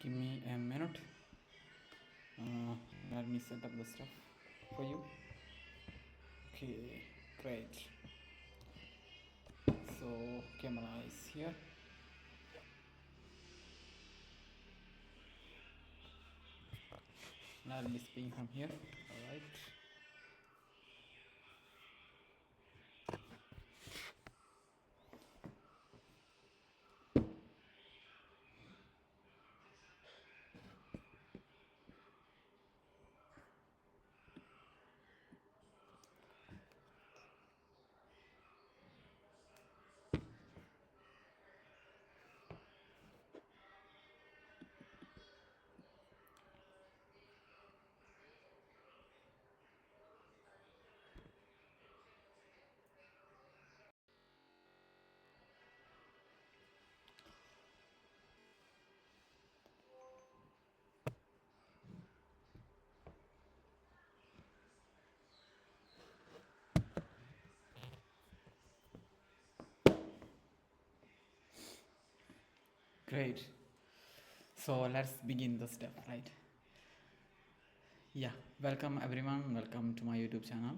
Give me a minute. Let me set up the stuff for you. Okay, great. So camera is here. I'll be speaking from here. All right. Great. So let's begin the step, right? Yeah. Welcome everyone. Welcome to my YouTube channel.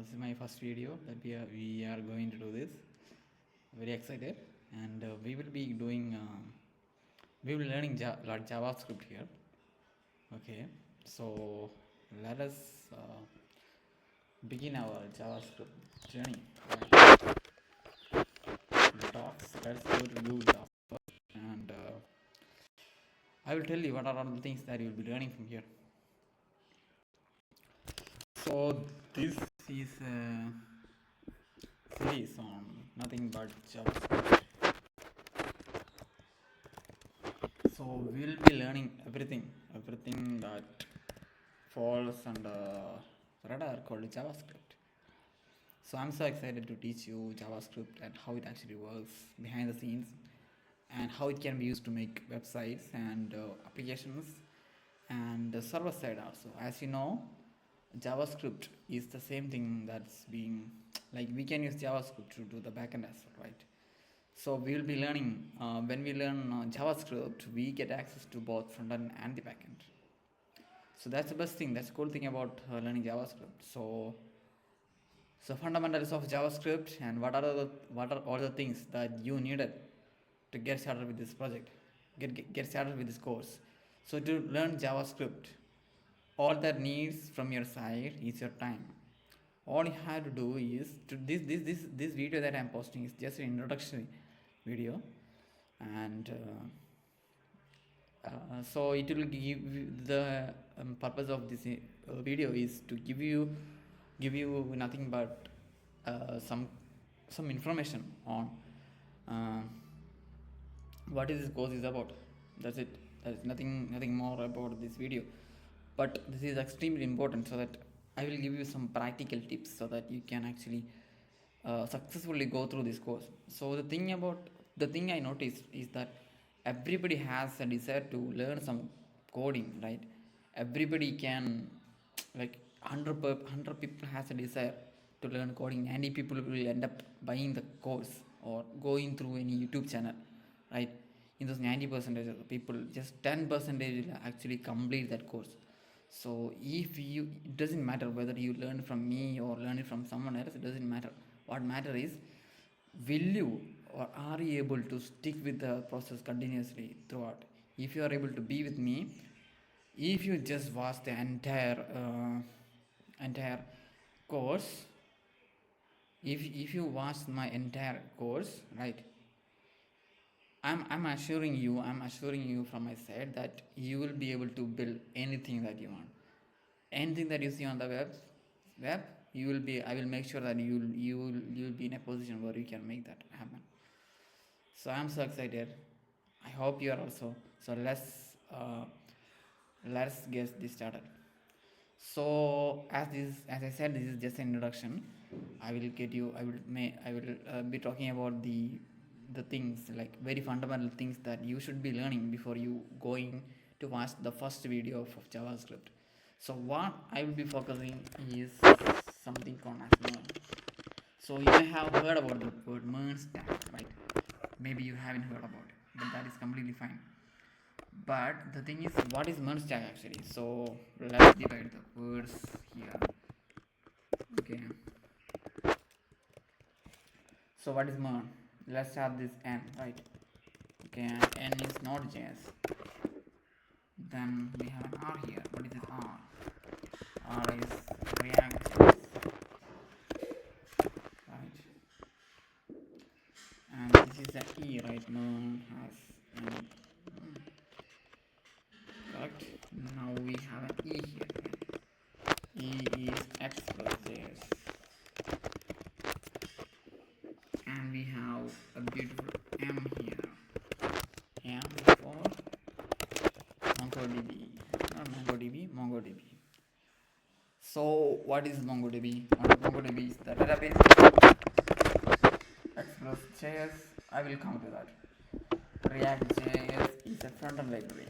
This is my first video that we are going to do this. Very excited, and we will be doing. We will be learning JavaScript here. Okay. So let us begin our JavaScript journey. Right. Docs. Let's go to Google Docs, and I will tell you what are all the things that you will be learning from here. So this is a series on nothing but JavaScript. So we will be learning everything that falls under radar called JavaScript. So I'm so excited to teach you JavaScript and how it actually works behind the scenes, and how it can be used to make websites and applications and server side also. As you know, JavaScript is the same thing that's being, like, we can use JavaScript to do the backend as well, right? So we will be learning, when we learn JavaScript, we get access to both front end and the backend. So that's the best thing, that's the cool thing about learning JavaScript. So fundamentals of JavaScript, and what are all the things that you needed to get started with this project, get started with this course. So to learn JavaScript, all that needs from your side is your time. All you have to do is to this video that I'm posting is just an introductory video, and so it will give the purpose of this video is to give you nothing but some information on what is this course is about. That's it. There's nothing more about this video, but this is extremely important, so that I will give you some practical tips so that you can actually successfully go through this course. So the thing I noticed is that everybody has a desire to learn some coding, right? Everybody can, like, 100 people has a desire to learn coding. 90 people will end up buying the course or going through any YouTube channel, right? In those 90% of the people, just 10% will actually complete that course. So if you, it doesn't matter whether you learn from me or learn it from someone else, it doesn't matter. What matter is, will you or are you able to stick with the process continuously throughout? If you are able to be with me, if you just watch the entire course, if you watch my entire course, right, I'm assuring you from my side that you will be able to build anything that you want. Anything that you see on the web, you will be, I will make sure that you'll be in a position where you can make that happen. So I'm so excited. I hope you are also. So let's get this started. So as I said, this is just an introduction. I will be talking about the things, like very fundamental things that you should be learning before you going to watch the first video of JavaScript. So what I will be focusing is something called as MERN. So you may have heard about the word MERN stack, right? Maybe you haven't heard about it, but that is completely fine. But the thing is, what is MERN stack actually? So let's divide the words here. Okay. So what is MERN? Let's have this N, right? Okay, and N is Node.js. Then we have an R here. What is this R? R is React.js, right? And this is the E, right? MERN has an correct. Now we have an E here. Right? E is Express.js, and we have a beautiful M here. M for MongoDB, not MongoDB, MongoDB. So what is MongoDB? MongoDB is the database. Express.js, I will come to that. React.js is a front-end library.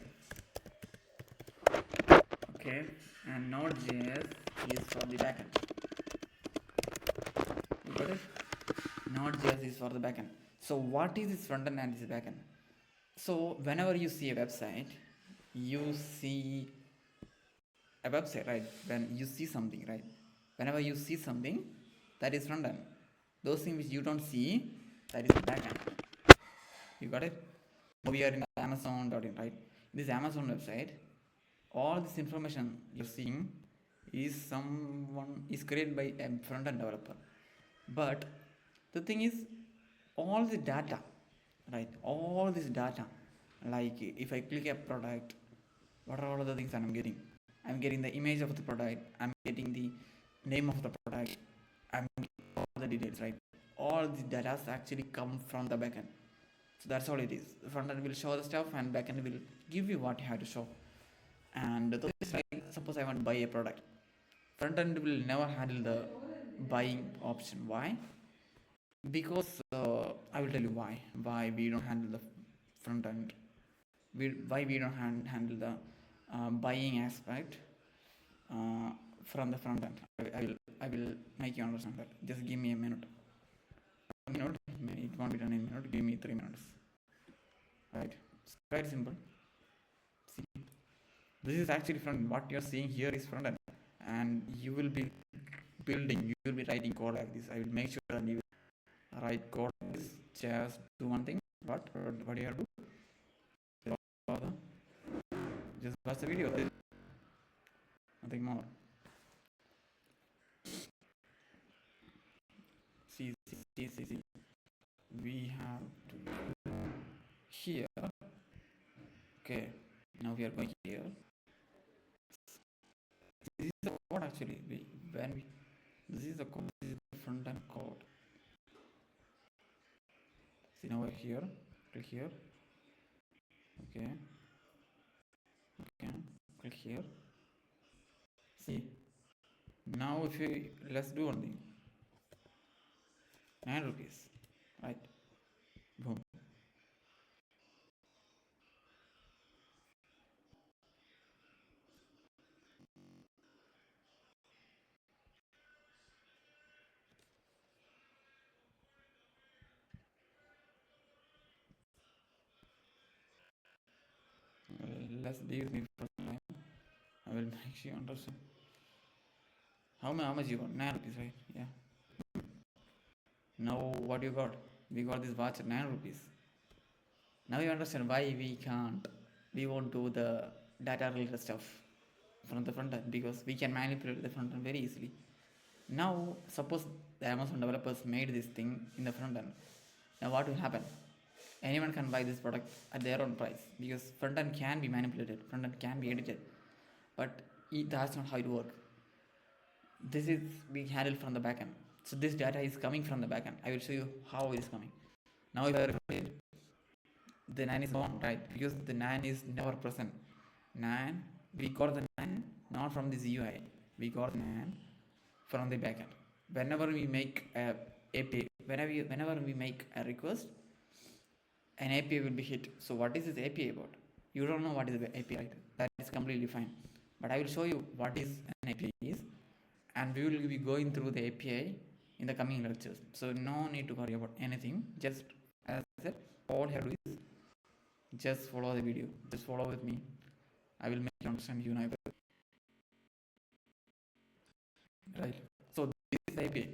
Okay, and Node.js is for the backend. You got it? Node.js is for the backend. So what is this front-end and this backend? So whenever you see a website, you see a website, right? When you see something, right? Whenever you see something, that is front end. Those things which you don't see, that is back end. You got it? We are in Amazon.in, right? This Amazon website, all this information you're seeing is created by a front end developer. But the thing is, all the data, right? All this data, like if I click a product, what are all the things that I'm getting? I'm getting the image of the product, I'm getting the name of the product, I'm getting all the details, right? All the data actually come from the backend. So that's all it is. The front end will show the stuff and backend will give you what you have to show. And the is like, suppose I want to buy a product. Front end will never handle the buying option. Why? Because I will tell you why. Why we don't handle the front end. Why we don't handle the buying aspect from the front end. I will make you understand that. Just give me a minute. A minute. It won't be done in a minute. Give me 3 minutes. Right. It's quite simple. See, this is actually front end. What you're seeing here is front end, and you will be building. You will be writing code like this. I will make sure that you write code like this. Just do one thing. What do you have to do? Just watch the video. Nothing more. See. We have to here. Okay. Now we are going here. This is the code actually. This is the code. This is the front end code. See now we're here. Click here. Okay. Click here. See. Now if you let's do one thing. 9 rupees. Right. Boom. Let's leave me for some time. I will make you understand. How much you got? 9 rupees, right? Yeah. Now what you got? We got this watch at 9 rupees. Now you understand why we won't do the data related stuff from the front end, because we can manipulate the front end very easily. Now suppose the Amazon developers made this thing in the front end. Now what will happen? Anyone can buy this product at their own price, because front end can be manipulated, front end can be edited, but that's not how it works. This is being handled from the backend. So this data is coming from the backend. I will show you how it is coming. Now if I repeat, the 9 is gone, right? Because the 9 is never present. 9, we got the 9 not from this UI. We got 9 from the backend. Whenever we make a API, whenever we make a request, an API will be hit. So what is this API about? You don't know what is the API, right? That is completely fine. But I will show you what is an API is, and we will be going through the API in the coming lectures. So no need to worry about anything. Just as I said, all you have to do is Just follow the video. Just follow with me. I will make you understand you know everything. Right. So this is the API.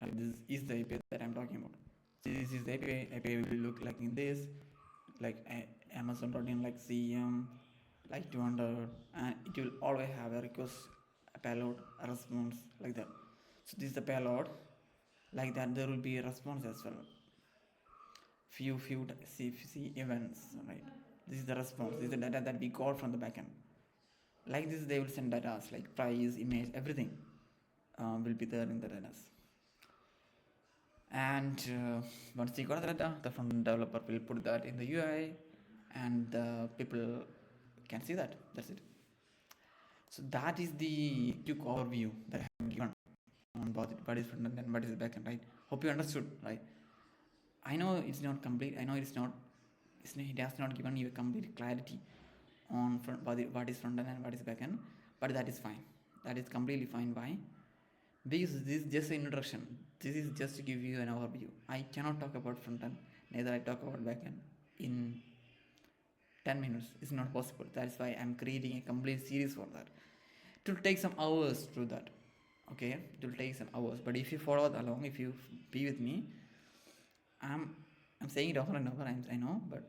Right? This is the API that I'm talking about. So this is the API. API will look like in this, like Amazon.in, like CM, like 200, and it will always have a request, a payload, a response, like that. So this is the payload. Like that, there will be a response as well. Few see events, right? This is the response. This is the data that we got from the backend. Like this, they will send data like price, image, everything will be there in the data. And once you got the data, the front developer will put that in the UI, and the people can see that. That's it. So that is the quick overview that I have given on what is front end and what is backend, right? Hope you understood, right? I know it's not complete. I know it has not given you a complete clarity on what is front end and what is back end, but that is fine. That is completely fine. Why? Because this is just an introduction. This is just to give you an overview. I cannot talk about front end, neither I talk about back end in 10 minutes. It's not possible. That's why I'm creating a complete series for that. It will take some hours to do that. Okay, it will take some hours. But if you follow along, if you be with me, I'm I'm saying it over and over. I know, but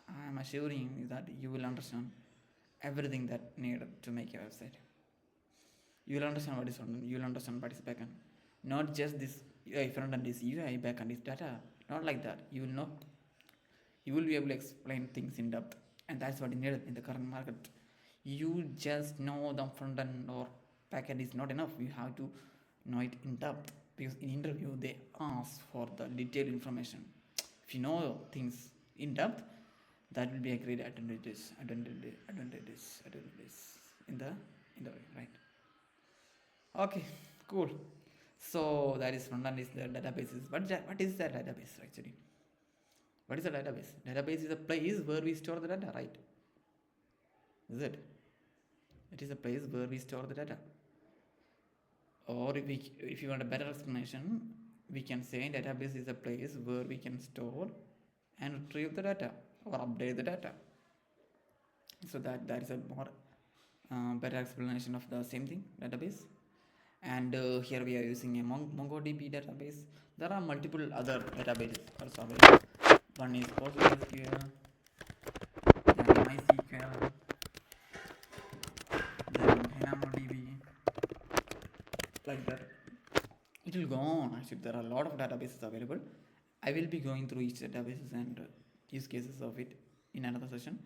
I'm assuring you that you will understand everything that needed to make your website. You will understand what is front end. You will understand what is backend. Not just this UI front end is UI, backend is data. Not like that. You will know. You will be able to explain things in depth, and that's what is needed in the current market. You just know the front end or backend is not enough. You have to know it in depth, because in interview they ask for the detailed information. If you know things in depth, that will be a great advantage in the interview, right? Okay, cool. So that is front end is the databases. What is the database actually? What is a database? Database is a place where we store the data, right? Is it? It is a place where we store the data. Or if you want a better explanation, we can say database is a place where we can store and retrieve the data or update the data. So that is a more better explanation of the same thing, database. And here we are using a MongoDB database. There are multiple other databases also available. One is PostgreSQL, then MySQL, then DynamoDB, like that. It will go on. Actually, there are a lot of databases available. I will be going through each databases and use cases of it in another session.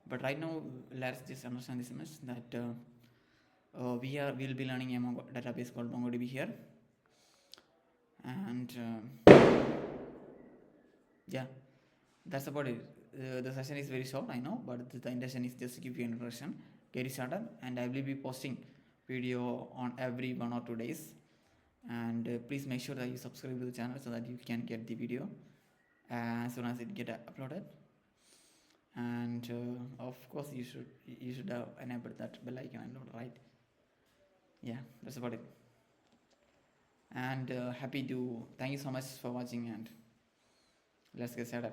But right now, let's just understand this much that we'll be learning a database called MongoDB here, and yeah, that's about it. The session is very short, I know, but the intention is just to give you an introduction, get it started, and I will be posting video on every 1 or 2 days. And please make sure that you subscribe to the channel so that you can get the video as soon as it get uploaded. And of course, you should have enabled that bell icon and all, right? Yeah, that's about it. And thank you so much for watching, and let's get started.